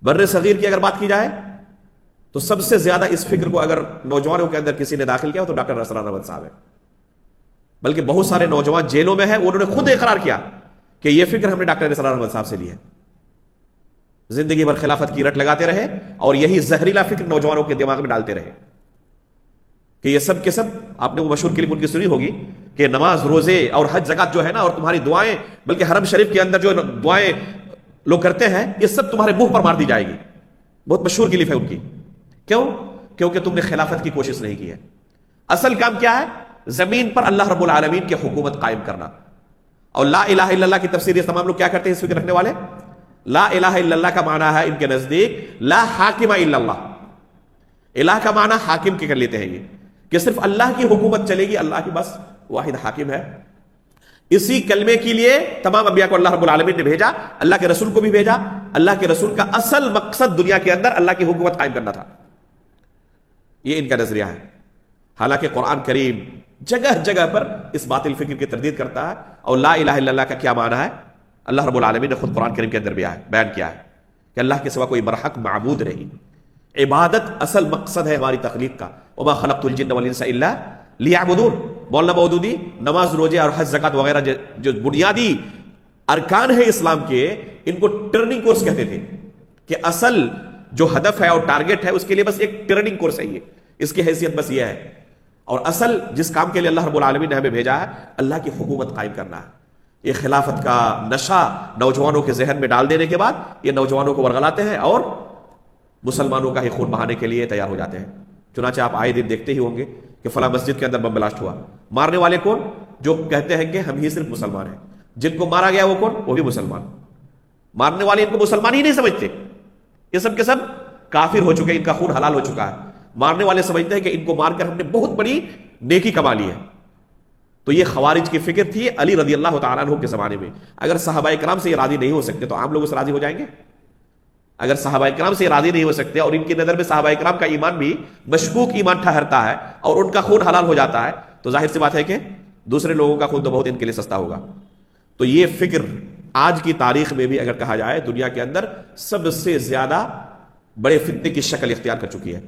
بر صغیر کی اگر بات کی جائے تو سب سے زیادہ اس فکر کو اگر نوجوانوں کے اندر کسی نے داخل کیا تو ڈاکٹر اسرار احمد صاحب ہے. بلکہ بہت سارے نوجوان جیلوں میں ہیں، انہوں نے خود اقرار کیا کہ یہ فکر ہم نے ڈاکٹر اسرار احمد صاحب سے لی ہے. زندگی بھر خلافت کی رٹ لگاتے رہے اور یہی زہریلا فکر نوجوانوں کے دماغ میں ڈالتے رہے کہ یہ سب کے سب، آپ نے وہ مشہور کلپ ان کی سنی ہوگی کہ نماز، روزے اور حج زکات جو ہے نا، اور تمہاری دعائیں، بلکہ حرم شریف کے اندر جو دعائیں لوگ کرتے ہیں، یہ سب تمہارے منہ پر مار دی جائے گی. بہت مشہور کلپ ہے ان کی. کیوں؟ کیونکہ تم نے خلافت کی کوشش نہیں کی ہے. اصل کام کیا ہے؟ زمین پر اللہ رب العالمین کی حکومت قائم کرنا. اور لا الہ الا اللہ کی تفسیر یہ تمام لوگ کیا کرتے ہیں اس فکر رکھنے والے؟ لا الہ الا اللہ کا معنی ہے ان کے نزدیک لا حاکم الا اللہ. الہ کا معنی حاکم کے کر لیتے ہیں یہ، کہ صرف اللہ کی حکومت چلے گی، اللہ کی بس واحد حاکم ہے. اسی کلمے کے لیے تمام انبیاء کو اللہ رب العالمین نے بھیجا، اللہ کے رسول کو بھی بھیجا. اللہ کے رسول کا اصل مقصد دنیا کے اندر اللہ کی حکومت قائم کرنا تھا. یہ ان کا نظریہ ہے. حالانکہ قرآن کریم جگہ جگہ پر اس باطل فکر کی تردید کرتا ہے. اور لا الہ الا اللہ کا کیا معنی ہے؟ اللہ رب العالمین نے خود قرآن کریم کے اندر بیان کیا ہے کہ اللہ کے سوا کوئی برحق معبود نہیں. عبادت اصل مقصد ہے ہماری تخلیق کا. وما خلقت الجن والانس الا لیعبدون. مولانا مودودی نماز، روزے اور حج زکات وغیرہ جو بنیادی ارکان ہے اسلام کے، ان کو ٹرننگ کورس کہتے تھے کہ اصل جو ہدف ہے اور ٹارگٹ ہے اس کے لیے بس ایک ٹرننگ کورس ہے. یہ اس کی حیثیت بس یہ ہے. اور اصل جس کام کے لیے اللہ رب العالمین نے ہمیں بھیجا ہے، اللہ کی حکومت قائم کرنا ہے. یہ خلافت کا نشہ نوجوانوں کے ذہن میں ڈال دینے کے بعد یہ نوجوانوں کو ورغلاتے ہیں اور مسلمانوں کا ہی خون بہانے کے لیے تیار ہو جاتے ہیں. چنانچہ آپ آئے دن دیکھتے ہی ہوں گے کہ فلاں مسجد کے اندر بم بلاسٹ ہوا. مارنے والے کون؟ جو کہتے ہیں کہ ہم ہی صرف مسلمان ہیں. جن کو مارا گیا وہ کون؟ وہ بھی مسلمان. مارنے والے ان کو مسلمان ہی نہیں سمجھتے. یہ سب کے سب کافر ہو چکے، ان کا خون حلال ہو چکا ہے. مارنے والے سمجھتے ہیں کہ ان کو مار کر ہم نے بہت بڑی نیکی کما لی ہے. تو یہ خوارج کی فکر تھی علی رضی اللہ تعالیٰ عنہ کے زمانے میں. اگر صحابہ کرام سے یہ راضی نہیں ہو سکتے تو عام لوگ اس راضی ہو جائیں گے؟ اگر صحابہ کرام سے یہ راضی نہیں ہو سکتے اور ان کی نظر میں صحابہ کرام کا ایمان بھی مشکوک ایمان ٹھہرتا ہے اور ان کا خون حلال ہو جاتا ہے، تو ظاہر سی بات ہے کہ دوسرے لوگوں کا خون تو بہت ان کے لیے سستا ہوگا. تو یہ فکر آج کی تاریخ میں بھی اگر کہا جائے دنیا کے اندر سب سے زیادہ بڑے فتنے کی شکل اختیار کر چکی ہے.